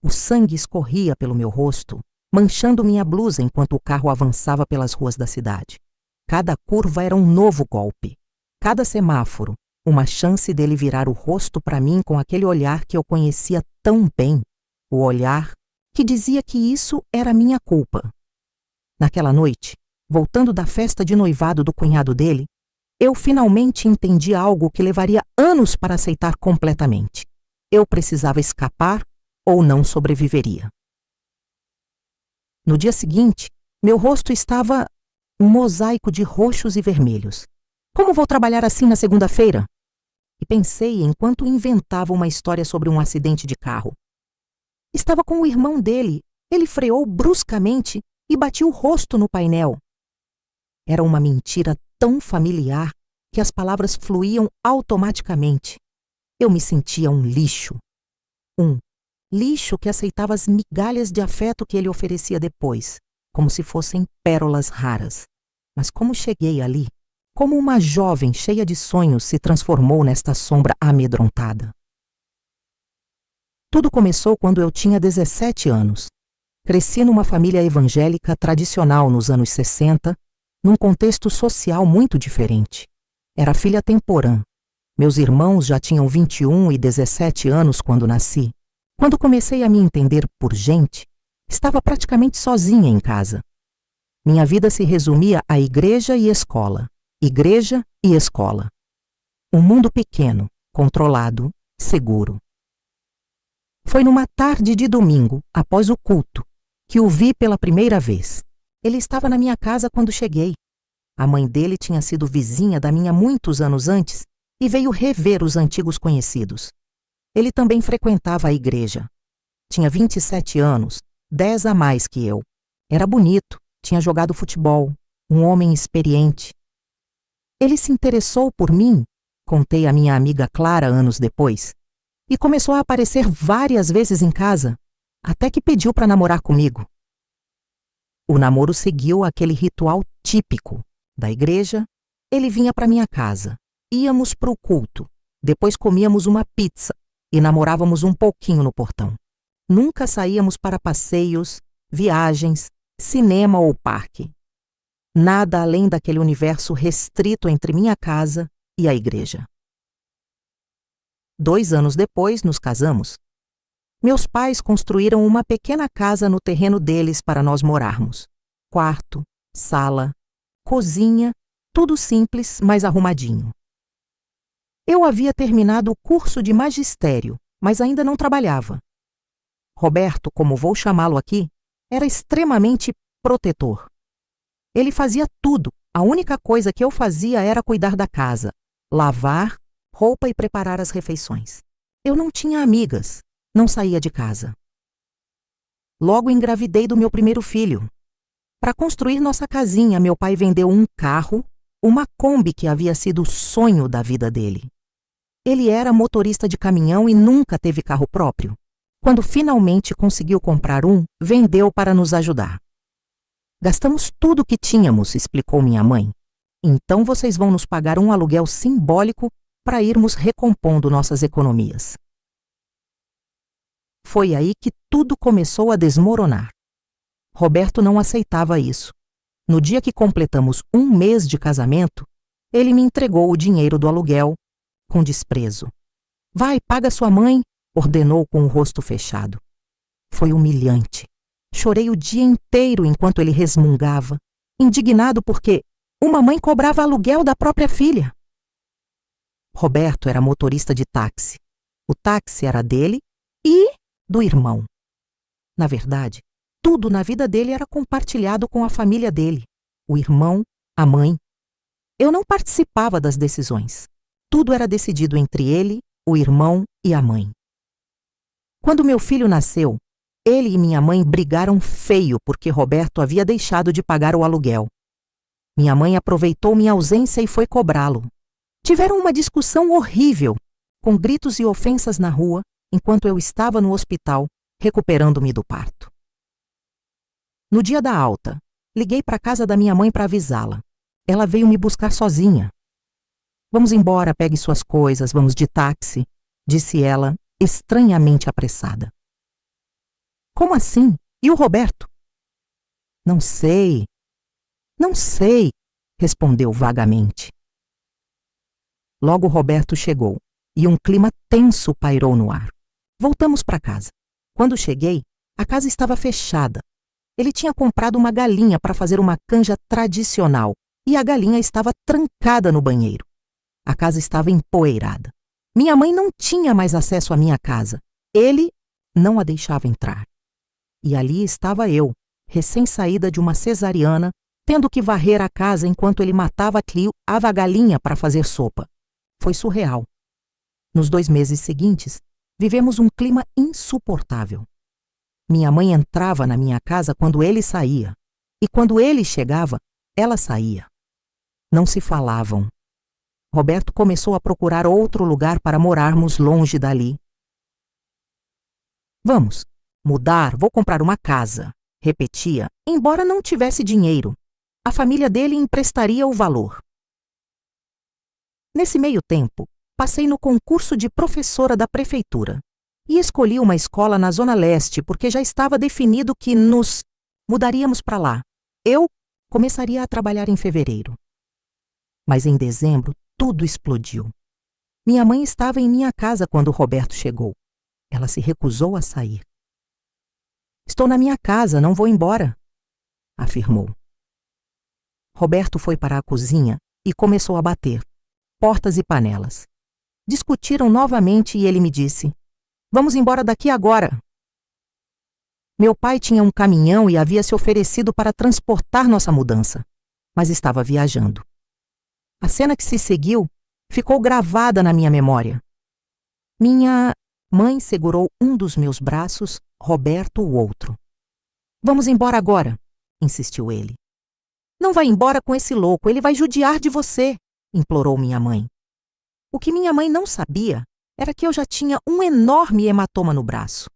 O sangue escorria pelo meu rosto, manchando minha blusa enquanto o carro avançava pelas ruas da cidade. Cada curva era um novo golpe. Cada semáforo, uma chance dele virar o rosto para mim com aquele olhar que eu conhecia tão bem. O olhar que dizia que isso era minha culpa. Naquela noite, voltando da festa de noivado do cunhado dele, eu finalmente entendi algo que levaria anos para aceitar completamente. Eu precisava escapar ou não sobreviveria. No dia seguinte, meu rosto estava um mosaico de roxos e vermelhos. Como vou trabalhar assim na segunda-feira? E pensei enquanto inventava uma história sobre um acidente de carro. Estava com o irmão dele. Ele freou bruscamente e bateu o rosto no painel. Era uma mentira tão familiar que as palavras fluíam automaticamente. Eu me sentia um lixo. Um lixo que aceitava as migalhas de afeto que ele oferecia depois, como se fossem pérolas raras. Mas como cheguei ali? Como uma jovem cheia de sonhos se transformou nesta sombra amedrontada? Tudo começou quando eu tinha 17 anos. Cresci numa família evangélica tradicional nos anos 60, num contexto social muito diferente. Era filha temporã. Meus irmãos já tinham 21 e 17 anos quando nasci. Quando comecei a me entender por gente, estava praticamente sozinha em casa. Minha vida se resumia a igreja e escola. Igreja e escola. Um mundo pequeno, controlado, seguro. Foi numa tarde de domingo, após o culto, que o vi pela primeira vez. Ele estava na minha casa quando cheguei. A mãe dele tinha sido vizinha da minha muitos anos antes e veio rever os antigos conhecidos. Ele também frequentava a igreja. Tinha 27 anos, 10 a mais que eu. Era bonito, tinha jogado futebol, um homem experiente. Ele se interessou por mim, contei à minha amiga Clara anos depois, e começou a aparecer várias vezes em casa, até que pediu para namorar comigo. O namoro seguiu aquele ritual típico da igreja. Ele vinha para minha casa, íamos para o culto, depois comíamos uma pizza e namorávamos um pouquinho no portão. Nunca saíamos para passeios, viagens, cinema ou parque. Nada além daquele universo restrito entre minha casa e a igreja. 2 anos depois, nos casamos. Meus pais construíram uma pequena casa no terreno deles para nós morarmos. Quarto, sala, cozinha, tudo simples, mas arrumadinho. Eu havia terminado o curso de magistério, mas ainda não trabalhava. Roberto, como vou chamá-lo aqui, era extremamente protetor. Ele fazia tudo. A única coisa que eu fazia era cuidar da casa, lavar, roupa e preparar as refeições. Eu não tinha amigas, não saía de casa. Logo engravidei do meu primeiro filho. Para construir nossa casinha, meu pai vendeu um carro, uma Kombi que havia sido o sonho da vida dele. Ele era motorista de caminhão e nunca teve carro próprio. Quando finalmente conseguiu comprar um, vendeu para nos ajudar. Gastamos tudo o que tínhamos, explicou minha mãe. Então vocês vão nos pagar um aluguel simbólico para irmos recompondo nossas economias. Foi aí que tudo começou a desmoronar. Roberto não aceitava isso. No dia que completamos 1 mês de casamento, ele me entregou o dinheiro do aluguel com desprezo. Vai, paga sua mãe, ordenou com o rosto fechado. Foi humilhante. Chorei o dia inteiro enquanto ele resmungava, indignado porque uma mãe cobrava aluguel da própria filha. Roberto era motorista de táxi. O táxi era dele e do irmão. Na verdade, tudo na vida dele era compartilhado com a família dele, o irmão, a mãe. Eu não participava das decisões. Tudo era decidido entre ele, o irmão e a mãe. Quando meu filho nasceu, ele e minha mãe brigaram feio porque Roberto havia deixado de pagar o aluguel. Minha mãe aproveitou minha ausência e foi cobrá-lo. Tiveram uma discussão horrível, com gritos e ofensas na rua, enquanto eu estava no hospital, recuperando-me do parto. No dia da alta, liguei para a casa da minha mãe para avisá-la. Ela veio me buscar sozinha. Vamos embora, pegue suas coisas, vamos de táxi, disse ela, estranhamente apressada. Como assim? E o Roberto? Não sei, não sei, respondeu vagamente. Logo Roberto chegou e um clima tenso pairou no ar. Voltamos para casa. Quando cheguei, a casa estava fechada. Ele tinha comprado uma galinha para fazer uma canja tradicional e a galinha estava trancada no banheiro. A casa estava empoeirada. Minha mãe não tinha mais acesso à minha casa. Ele não a deixava entrar. E ali estava eu, recém-saída de uma cesariana, tendo que varrer a casa enquanto ele matava a galinha para fazer sopa. Foi surreal. Nos 2 meses seguintes, vivemos um clima insuportável. Minha mãe entrava na minha casa quando ele saía, e quando ele chegava, ela saía. Não se falavam. Roberto começou a procurar outro lugar para morarmos longe dali. Vamos, mudar, vou comprar uma casa, repetia, embora não tivesse dinheiro. A família dele emprestaria o valor. Nesse meio tempo, passei no concurso de professora da prefeitura e escolhi uma escola na Zona Leste porque já estava definido que nos mudaríamos para lá. Eu começaria a trabalhar em fevereiro. Mas em dezembro, tudo explodiu. Minha mãe estava em minha casa quando o Roberto chegou. Ela se recusou a sair. Estou na minha casa, não vou embora, afirmou. Roberto foi para a cozinha e começou a bater portas e panelas. Discutiram novamente e ele me disse: vamos embora daqui agora. Meu pai tinha um caminhão e havia se oferecido para transportar nossa mudança, mas estava viajando. A cena que se seguiu ficou gravada na minha memória. Minha mãe segurou um dos meus braços, Roberto o outro. Vamos embora agora, insistiu ele. Não vai embora com esse louco, ele vai judiar de você, implorou minha mãe. O que minha mãe não sabia era que eu já tinha um enorme hematoma no braço.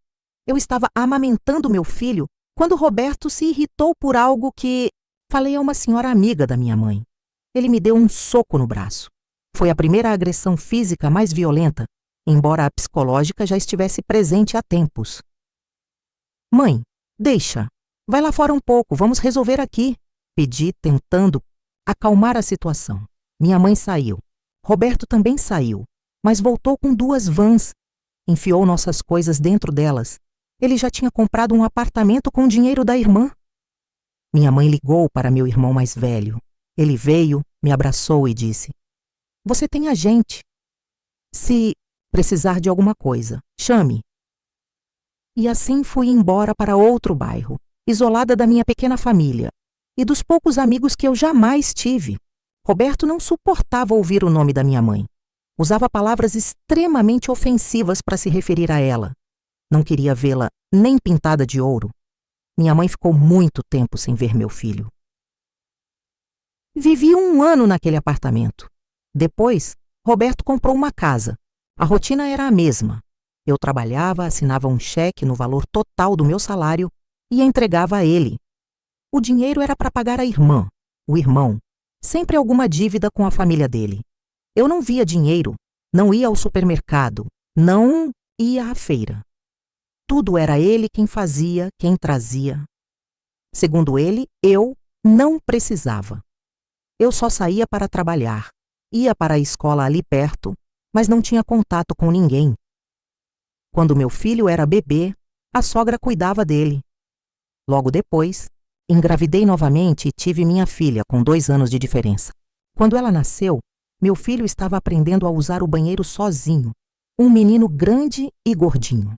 Eu estava amamentando meu filho quando Roberto se irritou por algo que falei a uma senhora amiga da minha mãe. Ele me deu um soco no braço. Foi a primeira agressão física mais violenta, embora a psicológica já estivesse presente há tempos. Mãe, deixa. Vai lá fora um pouco, vamos resolver aqui, pedi, tentando acalmar a situação. Minha mãe saiu. Roberto também saiu, mas voltou com 2 vans. Enfiou nossas coisas dentro delas. Ele já tinha comprado um apartamento com o dinheiro da irmã. Minha mãe ligou para meu irmão mais velho. Ele veio, me abraçou e disse: você tem a gente. Se precisar de alguma coisa, chame. E assim fui embora para outro bairro, isolada da minha pequena família e dos poucos amigos que eu jamais tive. Roberto não suportava ouvir o nome da minha mãe. Usava palavras extremamente ofensivas para se referir a ela. Não queria vê-la nem pintada de ouro. Minha mãe ficou muito tempo sem ver meu filho. Vivi 1 ano naquele apartamento. Depois, Roberto comprou uma casa. A rotina era a mesma. Eu trabalhava, assinava um cheque no valor total do meu salário e entregava a ele. O dinheiro era para pagar a irmã, o irmão, sempre alguma dívida com a família dele. Eu não via dinheiro, não ia ao supermercado, não ia à feira. Tudo era ele quem fazia, quem trazia. Segundo ele, eu não precisava. Eu só saía para trabalhar, ia para a escola ali perto, mas não tinha contato com ninguém. Quando meu filho era bebê, a sogra cuidava dele. Logo depois, engravidei novamente e tive minha filha com 2 anos de diferença. Quando ela nasceu, meu filho estava aprendendo a usar o banheiro sozinho, um menino grande e gordinho.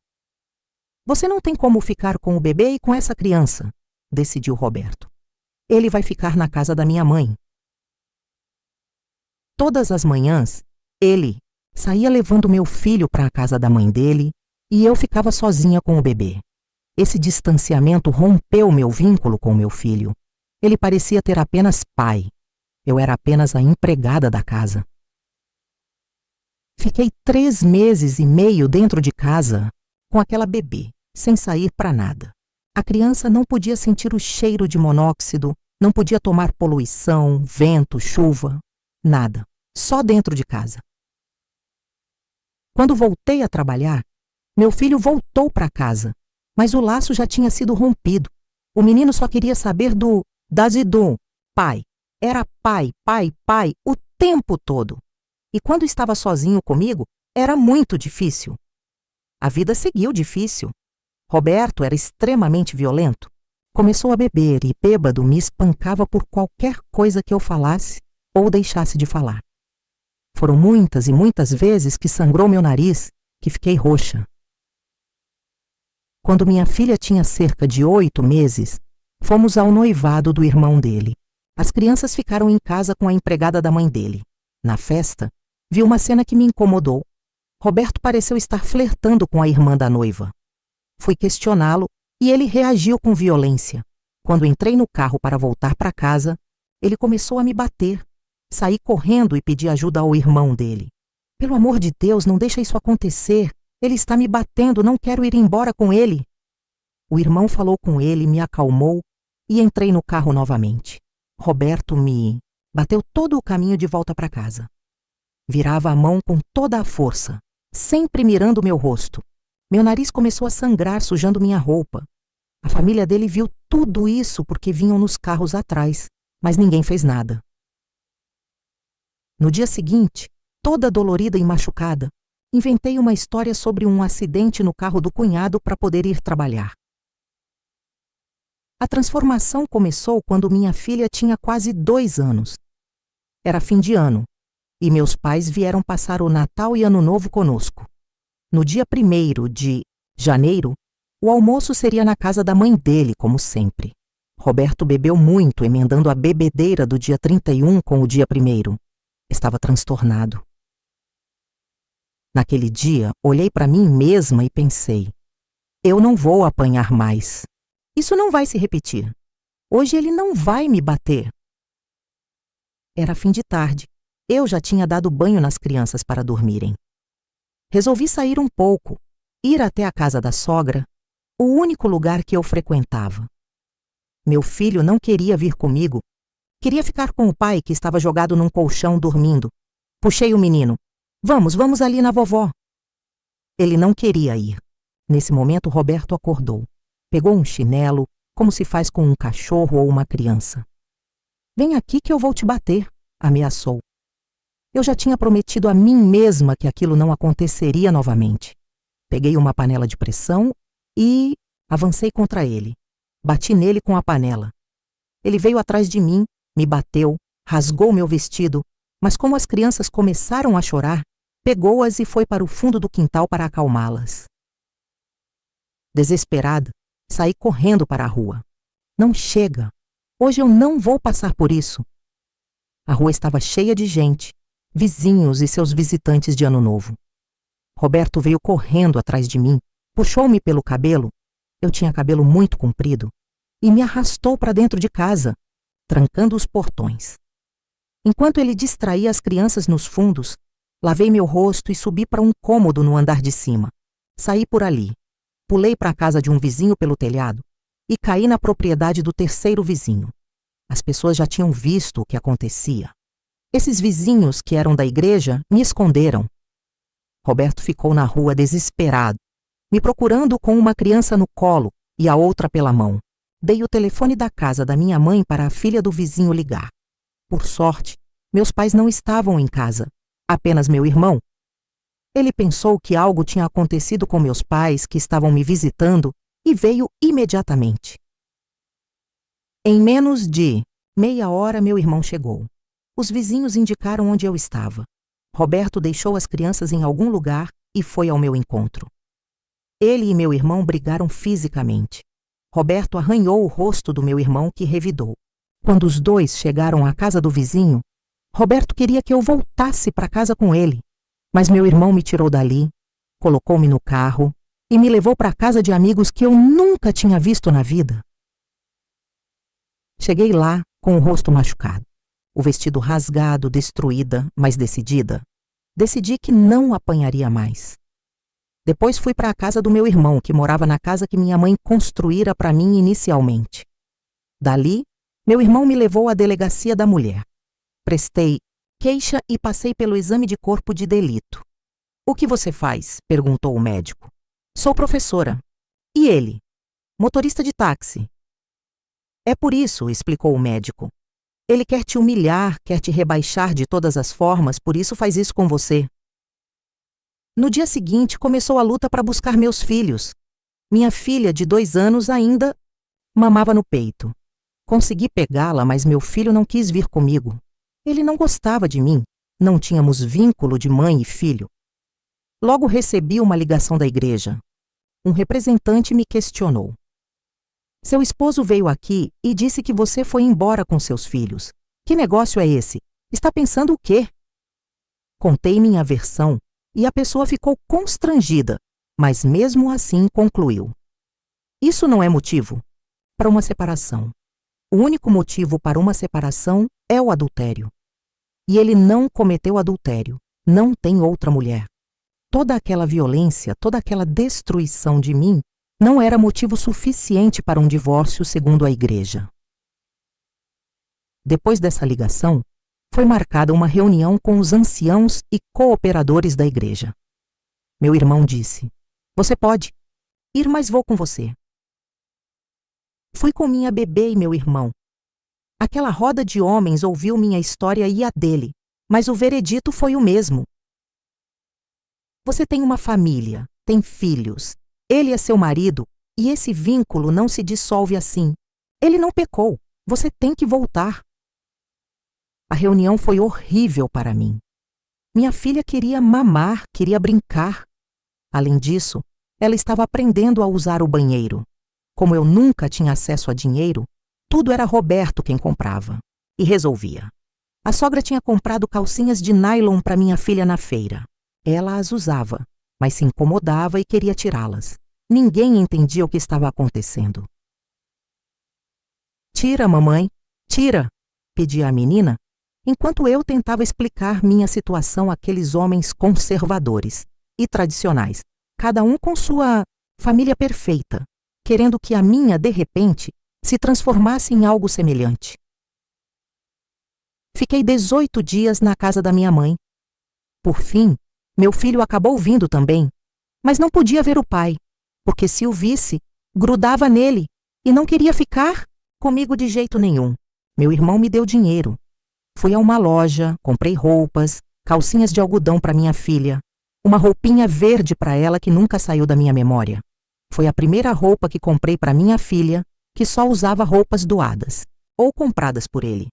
Você não tem como ficar com o bebê e com essa criança, decidiu Roberto. Ele vai ficar na casa da minha mãe. Todas as manhãs, ele saía levando meu filho para a casa da mãe dele e eu ficava sozinha com o bebê. Esse distanciamento rompeu meu vínculo com meu filho. Ele parecia ter apenas pai. Eu era apenas a empregada da casa. Fiquei 3 meses e meio dentro de casa com aquela bebê, sem sair para nada. A criança não podia sentir o cheiro de monóxido, não podia tomar poluição, vento, chuva, nada. Só dentro de casa. Quando voltei a trabalhar, meu filho voltou para casa Mas o laço já tinha sido rompido. O menino só queria saber do Dazidu, pai. Era pai, pai, pai, o tempo todo. E quando estava sozinho comigo, era muito difícil. A vida seguiu difícil. Roberto era extremamente violento. Começou a beber e, bêbado, me espancava por qualquer coisa que eu falasse ou deixasse de falar. Foram muitas e muitas vezes que sangrou meu nariz, que fiquei roxa. Quando minha filha tinha cerca de 8 meses, fomos ao noivado do irmão dele. As crianças ficaram em casa com a empregada da mãe dele. Na festa, vi uma cena que me incomodou. Roberto pareceu estar flertando com a irmã da noiva. Fui questioná-lo e ele reagiu com violência. Quando entrei no carro para voltar para casa, ele começou a me bater. Saí correndo e pedi ajuda ao irmão dele. Pelo amor de Deus, não deixa isso acontecer. Ele está me batendo, não quero ir embora com ele. O irmão falou com ele, me acalmou e entrei no carro novamente. Roberto me bateu todo o caminho de volta para casa. Virava a mão com toda a força, sempre mirando meu rosto. Meu nariz começou a sangrar, sujando minha roupa. A família dele viu tudo isso porque vinham nos carros atrás, mas ninguém fez nada. No dia seguinte, toda dolorida e machucada, inventei uma história sobre um acidente no carro do cunhado para poder ir trabalhar. A transformação começou quando minha filha tinha quase 2 anos. Era fim de ano, e meus pais vieram passar o Natal e Ano Novo conosco. No dia 1º de janeiro, o almoço seria na casa da mãe dele, como sempre. Roberto bebeu muito, emendando a bebedeira do dia 31 com o dia 1º. Estava transtornado. Naquele dia, olhei para mim mesma e pensei: eu não vou apanhar mais. Isso não vai se repetir. Hoje ele não vai me bater. Era fim de tarde. Eu já tinha dado banho nas crianças para dormirem. Resolvi sair um pouco, ir até a casa da sogra, o único lugar que eu frequentava. Meu filho não queria vir comigo. Queria ficar com o pai, que estava jogado num colchão dormindo. Puxei o menino. Vamos ali na vovó. Ele não queria ir. Nesse momento, Roberto acordou. Pegou um chinelo, como se faz com um cachorro ou uma criança. Vem aqui que eu vou te bater, ameaçou. Eu já tinha prometido a mim mesma que aquilo não aconteceria novamente. Peguei uma panela de pressão e avancei contra ele. Bati nele com a panela. Ele veio atrás de mim, me bateu, rasgou meu vestido, mas como as crianças começaram a chorar, pegou-as e foi para o fundo do quintal para acalmá-las. Desesperada, saí correndo para a rua. Não chega! Hoje eu não vou passar por isso. A rua estava cheia de gente, vizinhos e seus visitantes de Ano Novo. Roberto veio correndo atrás de mim, puxou-me pelo cabelo, eu tinha cabelo muito comprido, e me arrastou para dentro de casa, trancando os portões. Enquanto ele distraía as crianças nos fundos, lavei meu rosto e subi para um cômodo no andar de cima. Saí por ali, pulei para a casa de um vizinho pelo telhado e caí na propriedade do terceiro vizinho. As pessoas já tinham visto o que acontecia. Esses vizinhos, que eram da igreja, me esconderam. Roberto ficou na rua desesperado, me procurando com uma criança no colo e a outra pela mão. Dei o telefone da casa da minha mãe para a filha do vizinho ligar. Por sorte, meus pais não estavam em casa, apenas meu irmão. Ele pensou que algo tinha acontecido com meus pais, que estavam me visitando, e veio imediatamente. Em menos de meia hora, meu irmão chegou. Os vizinhos indicaram onde eu estava. Roberto deixou as crianças em algum lugar e foi ao meu encontro. Ele e meu irmão brigaram fisicamente. Roberto arranhou o rosto do meu irmão, que revidou. Quando os dois chegaram à casa do vizinho, Roberto queria que eu voltasse para casa com ele. Mas meu irmão me tirou dali, colocou-me no carro e me levou para a casa de amigos que eu nunca tinha visto na vida. Cheguei lá com o rosto machucado, o vestido rasgado, destruída, mas decidida. Decidi que não apanharia mais. Depois fui para a casa do meu irmão, que morava na casa que minha mãe construíra para mim inicialmente. Dali, meu irmão me levou à delegacia da mulher. Prestei queixa e passei pelo exame de corpo de delito. "O que você faz?", perguntou o médico. "Sou professora." "E ele?", motorista de táxi. É por isso, explicou o médico. Ele quer te humilhar, quer te rebaixar de todas as formas, por isso faz isso com você. No dia seguinte, começou a luta para buscar meus filhos. Minha filha, de 2 anos, ainda mamava no peito. Consegui pegá-la, mas meu filho não quis vir comigo. Ele não gostava de mim. Não tínhamos vínculo de mãe e filho. Logo recebi uma ligação da igreja. Um representante me questionou. Seu esposo veio aqui e disse que você foi embora com seus filhos. Que negócio é esse? Está pensando o quê? Contei minha versão e a pessoa ficou constrangida, mas mesmo assim concluiu. Isso não é motivo para uma separação. O único motivo para uma separação é o adultério. E ele não cometeu adultério, não tem outra mulher. Toda aquela violência, toda aquela destruição de mim não era motivo suficiente para um divórcio segundo a igreja. Depois dessa ligação, foi marcada uma reunião com os anciãos e cooperadores da igreja. Meu irmão disse, você pode ir, mas vou com você. Fui com minha bebê e meu irmão. Aquela roda de homens ouviu minha história e a dele, mas o veredito foi o mesmo. Você tem uma família, tem filhos, ele é seu marido e esse vínculo não se dissolve assim. Ele não pecou, você tem que voltar. A reunião foi horrível para mim. Minha filha queria mamar, queria brincar. Além disso, ela estava aprendendo a usar o banheiro. Como eu nunca tinha acesso a dinheiro, tudo era Roberto quem comprava e resolvia. A sogra tinha comprado calcinhas de nylon para minha filha na feira. Ela as usava, mas se incomodava e queria tirá-las. Ninguém entendia o que estava acontecendo. Tira, mamãe, tira, pedia a menina, enquanto eu tentava explicar minha situação àqueles homens conservadores e tradicionais, cada um com sua família perfeita, querendo que a minha, de repente, se transformasse em algo semelhante. Fiquei 18 dias na casa da minha mãe. Por fim, meu filho acabou vindo também, mas não podia ver o pai, porque se o visse, grudava nele e não queria ficar comigo de jeito nenhum. Meu irmão me deu dinheiro. Fui a uma loja, comprei roupas, calcinhas de algodão para minha filha, uma roupinha verde para ela que nunca saiu da minha memória. Foi a primeira roupa que comprei para minha filha, que só usava roupas doadas ou compradas por ele.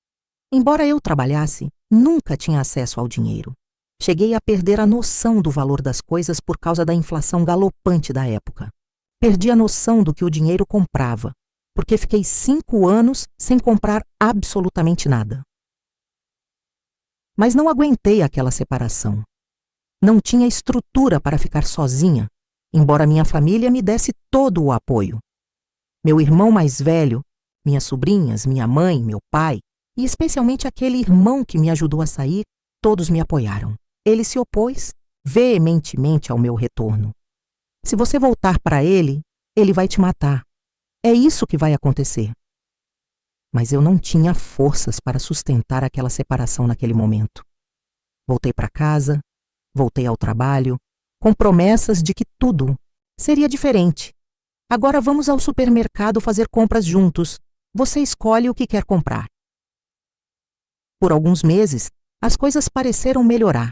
Embora eu trabalhasse, nunca tinha acesso ao dinheiro. Cheguei a perder a noção do valor das coisas por causa da inflação galopante da época. Perdi a noção do que o dinheiro comprava, porque fiquei 5 anos sem comprar absolutamente nada. Mas não aguentei aquela separação. Não tinha estrutura para ficar sozinha, embora minha família me desse todo o apoio. Meu irmão mais velho, minhas sobrinhas, minha mãe, meu pai, e especialmente aquele irmão que me ajudou a sair, todos me apoiaram. Ele se opôs veementemente ao meu retorno. Se você voltar para ele, ele vai te matar. É isso que vai acontecer. Mas eu não tinha forças para sustentar aquela separação naquele momento. Voltei para casa, voltei ao trabalho, com promessas de que tudo seria diferente. Agora vamos ao supermercado fazer compras juntos. Você escolhe o que quer comprar. Por alguns meses, as coisas pareceram melhorar.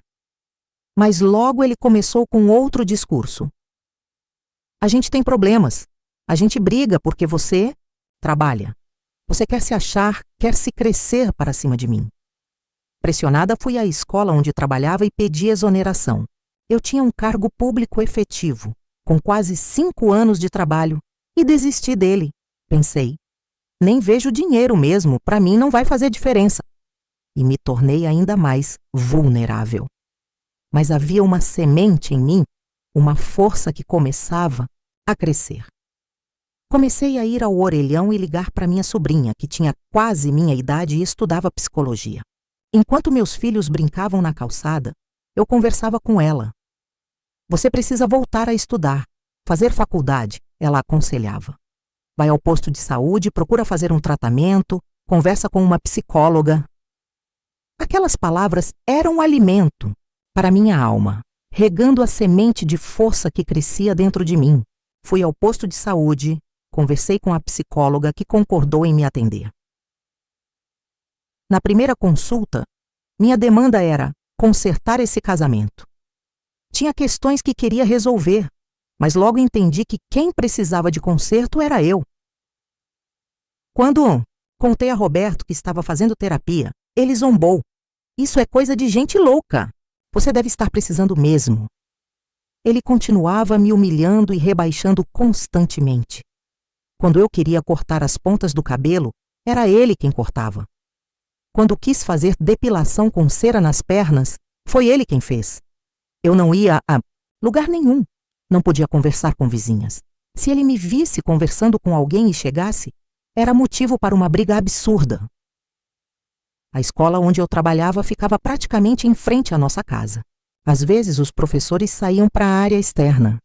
Mas logo ele começou com outro discurso. A gente tem problemas. A gente briga porque você trabalha. Você quer se achar, quer se crescer para cima de mim. Pressionada, fui à escola onde trabalhava e pedi exoneração. Eu tinha um cargo público efetivo, com quase 5 anos de trabalho, e desisti dele. Pensei, nem vejo dinheiro mesmo, para mim não vai fazer diferença. E me tornei ainda mais vulnerável. Mas havia uma semente em mim, uma força que começava a crescer. Comecei a ir ao orelhão e ligar para minha sobrinha, que tinha quase minha idade e estudava psicologia. Enquanto meus filhos brincavam na calçada, eu conversava com ela. Você precisa voltar a estudar, fazer faculdade, ela aconselhava. Vai ao posto de saúde, procura fazer um tratamento, conversa com uma psicóloga. Aquelas palavras eram alimento para minha alma, regando a semente de força que crescia dentro de mim. Fui ao posto de saúde, conversei com a psicóloga que concordou em me atender. Na primeira consulta, minha demanda era consertar esse casamento. Tinha questões que queria resolver, mas logo entendi que quem precisava de conserto era eu. Quando contei a Roberto que estava fazendo terapia, ele zombou. Isso é coisa de gente louca. Você deve estar precisando mesmo. Ele continuava me humilhando e rebaixando constantemente. Quando eu queria cortar as pontas do cabelo, era ele quem cortava. Quando quis fazer depilação com cera nas pernas, foi ele quem fez. Eu não ia a lugar nenhum. Não podia conversar com vizinhas. Se ele me visse conversando com alguém e chegasse, era motivo para uma briga absurda. A escola onde eu trabalhava ficava praticamente em frente à nossa casa. Às vezes, os professores saíam para a área externa.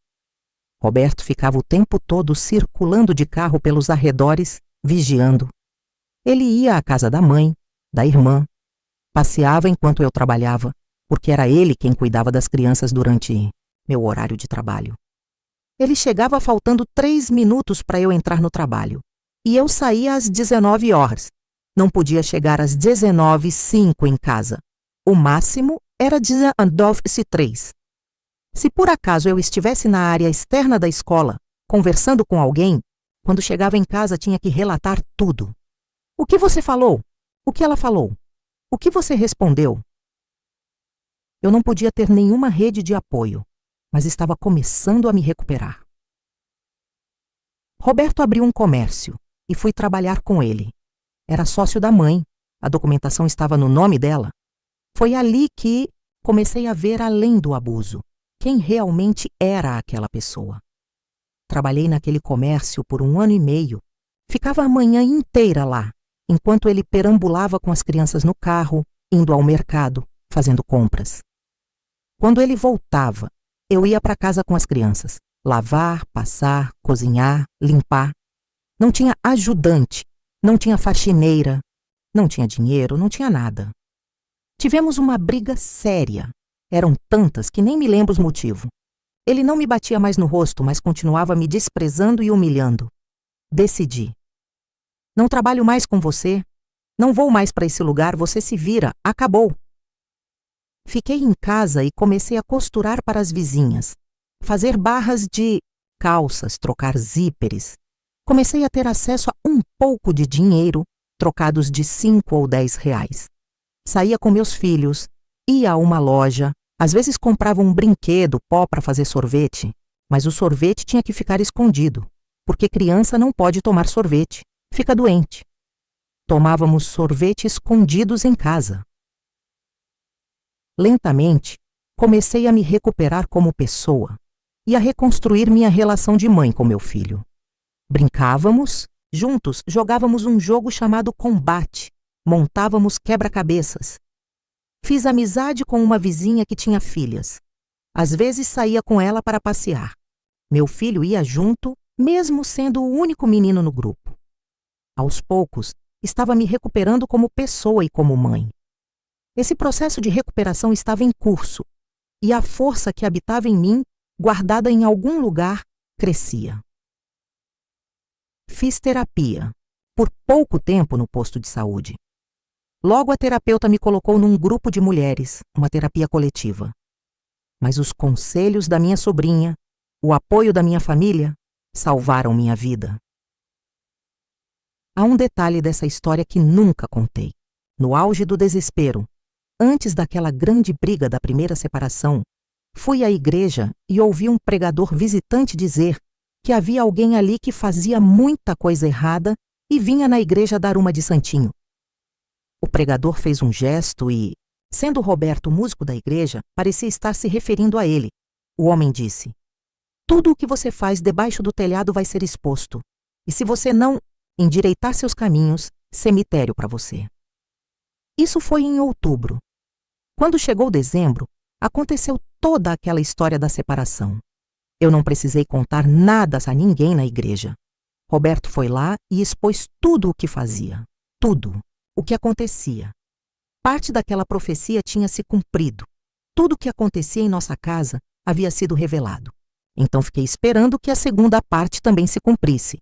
Roberto ficava o tempo todo circulando de carro pelos arredores, vigiando. Ele ia à casa da mãe, da irmã, passeava enquanto eu trabalhava, porque era ele quem cuidava das crianças durante meu horário de trabalho. Ele chegava faltando 3 minutos para eu entrar no trabalho, e eu saía às 19 horas. Não podia chegar às 19h05 em casa. O máximo era 19h03. Se por acaso eu estivesse na área externa da escola, conversando com alguém, quando chegava em casa tinha que relatar tudo. O que você falou? O que ela falou? O que você respondeu? Eu não podia ter nenhuma rede de apoio, mas estava começando a me recuperar. Roberto abriu um comércio e fui trabalhar com ele. Era sócio da mãe, a documentação estava no nome dela. Foi ali que comecei a ver além do abuso, quem realmente era aquela pessoa. Trabalhei naquele comércio por 1 ano e meio. Ficava a manhã inteira lá, enquanto ele perambulava com as crianças no carro, indo ao mercado, fazendo compras. Quando ele voltava, eu ia para casa com as crianças, lavar, passar, cozinhar, limpar. Não tinha ajudante, não tinha faxineira, não tinha dinheiro, não tinha nada. Tivemos uma briga séria. Eram tantas que nem me lembro o motivo. Ele não me batia mais no rosto, mas continuava me desprezando e humilhando. Decidi. Não trabalho mais com você. Não vou mais para esse lugar, você se vira. Acabou. Fiquei em casa e comecei a costurar para as vizinhas. Fazer barras de calças, trocar zíperes. Comecei a ter acesso a um pouco de dinheiro, trocados de 5 ou 10 reais. Saía com meus filhos, ia a uma loja, às vezes comprava um brinquedo, pó para fazer sorvete, mas o sorvete tinha que ficar escondido, porque criança não pode tomar sorvete, fica doente. Tomávamos sorvete escondidos em casa. Lentamente, comecei a me recuperar como pessoa e a reconstruir minha relação de mãe com meu filho. Brincávamos, juntos jogávamos um jogo chamado Combate, montávamos quebra-cabeças. Fiz amizade com uma vizinha que tinha filhas. Às vezes saía com ela para passear. Meu filho ia junto, mesmo sendo o único menino no grupo. Aos poucos, estava me recuperando como pessoa e como mãe. Esse processo de recuperação estava em curso, e a força que habitava em mim, guardada em algum lugar, crescia. Fiz terapia, por pouco tempo no posto de saúde. Logo a terapeuta me colocou num grupo de mulheres, uma terapia coletiva. Mas os conselhos da minha sobrinha, o apoio da minha família, salvaram minha vida. Há um detalhe dessa história que nunca contei. No auge do desespero, antes daquela grande briga da primeira separação, fui à igreja e ouvi um pregador visitante dizer que havia alguém ali que fazia muita coisa errada e vinha na igreja dar uma de santinho. O pregador fez um gesto e, sendo Roberto músico da igreja, parecia estar se referindo a ele. O homem disse: "Tudo o que você faz debaixo do telhado vai ser exposto, e se você não endireitar seus caminhos, cemitério para você." Isso foi em outubro. Quando chegou dezembro, aconteceu toda aquela história da separação. Eu não precisei contar nada a ninguém na igreja. Roberto foi lá e expôs tudo o que fazia. Tudo. O que acontecia. Parte daquela profecia tinha se cumprido. Tudo o que acontecia em nossa casa havia sido revelado. Então fiquei esperando que a segunda parte também se cumprisse.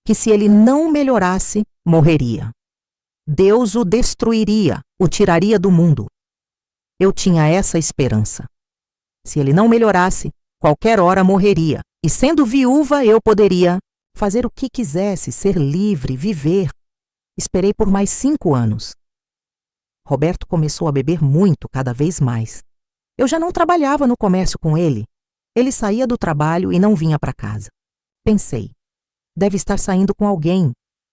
que se ele não melhorasse, morreria. Deus o destruiria, o tiraria do mundo. Eu tinha essa esperança. Se ele não melhorasse, qualquer hora morreria, e sendo viúva eu poderia fazer o que quisesse, ser livre, viver. Esperei por mais 5 anos. Roberto começou a beber muito, cada vez mais. Eu já não trabalhava no comércio com ele. Ele saía do trabalho e não vinha para casa. Pensei, deve estar saindo com alguém,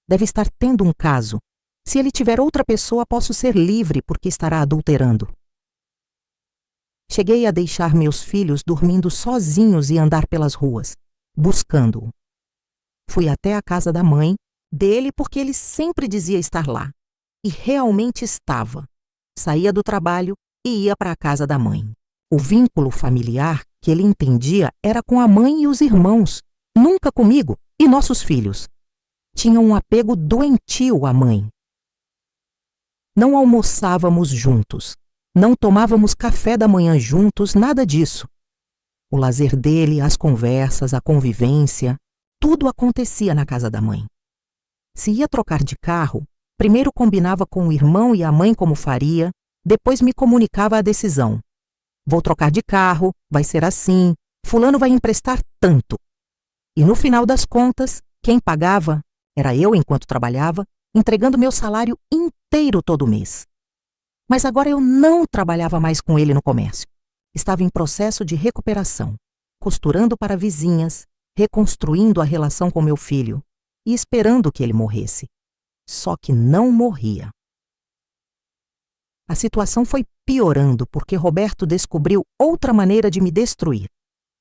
deve estar tendo um caso. Se ele tiver outra pessoa, posso ser livre porque estará adulterando. Cheguei a deixar meus filhos dormindo sozinhos e andar pelas ruas, buscando-o. Fui até a casa da mãe dele porque ele sempre dizia estar lá. E realmente estava. Saía do trabalho e ia para a casa da mãe. O vínculo familiar que ele entendia era com a mãe e os irmãos, nunca comigo e nossos filhos. Tinha um apego doentio à mãe. Não almoçávamos juntos. Não tomávamos café da manhã juntos, nada disso. O lazer dele, as conversas, a convivência, tudo acontecia na casa da mãe. Se ia trocar de carro, primeiro combinava com o irmão e a mãe como faria, depois me comunicava a decisão. Vou trocar de carro, vai ser assim, fulano vai emprestar tanto. E no final das contas, quem pagava era eu enquanto trabalhava, entregando meu salário inteiro todo mês. Mas agora eu não trabalhava mais com ele no comércio. Estava em processo de recuperação, costurando para vizinhas, reconstruindo a relação com meu filho e esperando que ele morresse. Só que não morria. A situação foi piorando porque Roberto descobriu outra maneira de me destruir,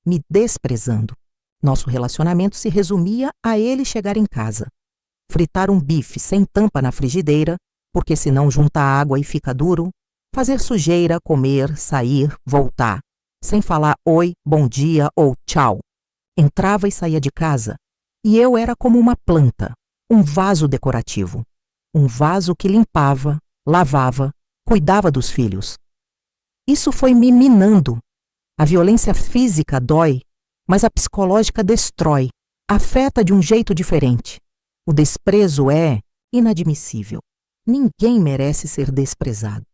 me desprezando. Nosso relacionamento se resumia a ele chegar em casa, fritar um bife sem tampa na frigideira, porque senão junta água e fica duro, fazer sujeira, comer, sair, voltar, sem falar oi, bom dia ou tchau. Entrava e saía de casa, e eu era como uma planta, um vaso decorativo, um vaso que limpava, lavava, cuidava dos filhos. Isso foi me minando. A violência física dói, mas a psicológica destrói, afeta de um jeito diferente. O desprezo é inadmissível. Ninguém merece ser desprezado.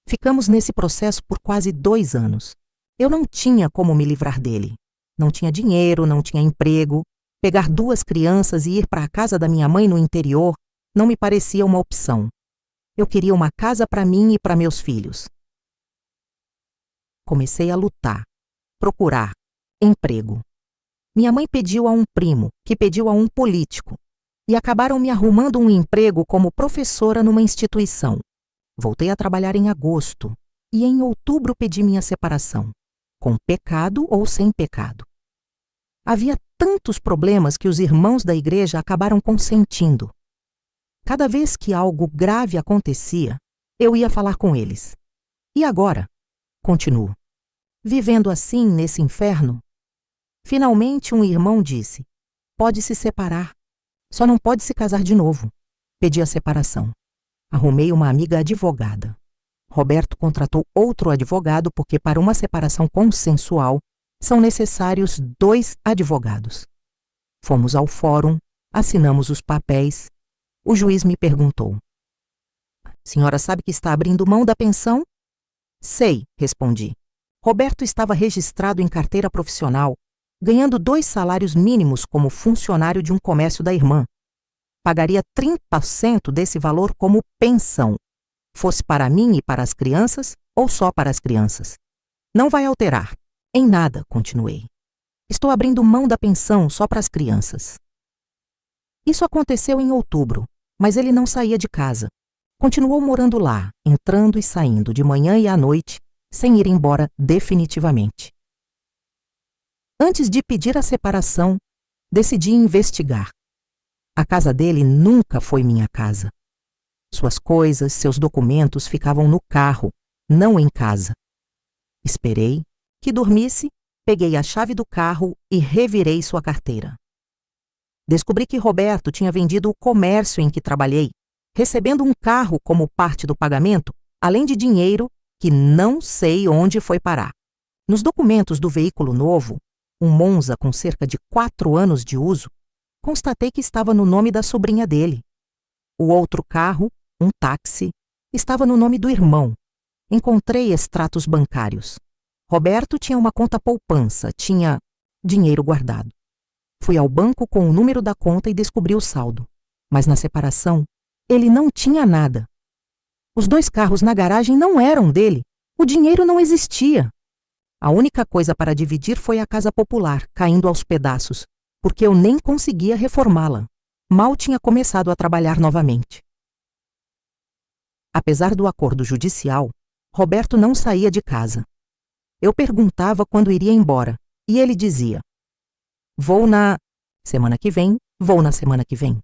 Ficamos nesse processo por quase 2 anos. Eu não tinha como me livrar dele. Não tinha dinheiro, não tinha emprego. Pegar 2 crianças e ir para a casa da minha mãe no interior não me parecia uma opção. Eu queria uma casa para mim e para meus filhos. Comecei a lutar, procurar emprego. Minha mãe pediu a um primo, que pediu a um político, e acabaram me arrumando um emprego como professora numa instituição. Voltei a trabalhar em agosto e em outubro pedi minha separação, com pecado ou sem pecado. Havia tantos problemas que os irmãos da igreja acabaram consentindo. Cada vez que algo grave acontecia, eu ia falar com eles. E agora? Continuo. Vivendo assim nesse inferno? Finalmente um irmão disse: pode se separar. Só não pode se casar de novo. Pedi a separação. Arrumei uma amiga advogada. Roberto contratou outro advogado porque para uma separação consensual são necessários 2 advogados. Fomos ao fórum, assinamos os papéis. O juiz me perguntou: senhora sabe que está abrindo mão da pensão? Sei, respondi. Roberto estava registrado em carteira profissional, ganhando 2 salários mínimos como funcionário de um comércio da irmã. Pagaria 30% desse valor como pensão, fosse para mim e para as crianças ou só para as crianças. Não vai alterar. Em nada, continuei. Estou abrindo mão da pensão só para as crianças. Isso aconteceu em outubro, mas ele não saía de casa. Continuou morando lá, entrando e saindo de manhã e à noite, sem ir embora definitivamente. Antes de pedir a separação, decidi investigar. A casa dele nunca foi minha casa. Suas coisas, seus documentos ficavam no carro, não em casa. Esperei que dormisse, peguei a chave do carro e revirei sua carteira. Descobri que Roberto tinha vendido o comércio em que trabalhei, recebendo um carro como parte do pagamento, além de dinheiro que não sei onde foi parar. Nos documentos do veículo novo, um Monza com cerca de 4 anos de uso, constatei que estava no nome da sobrinha dele. O outro carro, um táxi, estava no nome do irmão. Encontrei extratos bancários. Roberto tinha uma conta poupança, tinha dinheiro guardado. Fui ao banco com o número da conta e descobri o saldo. Mas na separação, ele não tinha nada. Os 2 carros na garagem não eram dele. O dinheiro não existia. A única coisa para dividir foi a casa popular, caindo aos pedaços, porque eu nem conseguia reformá-la. Mal tinha começado a trabalhar novamente. Apesar do acordo judicial, Roberto não saía de casa. Eu perguntava quando iria embora, e ele dizia: "Vou na semana que vem, vou na semana que vem."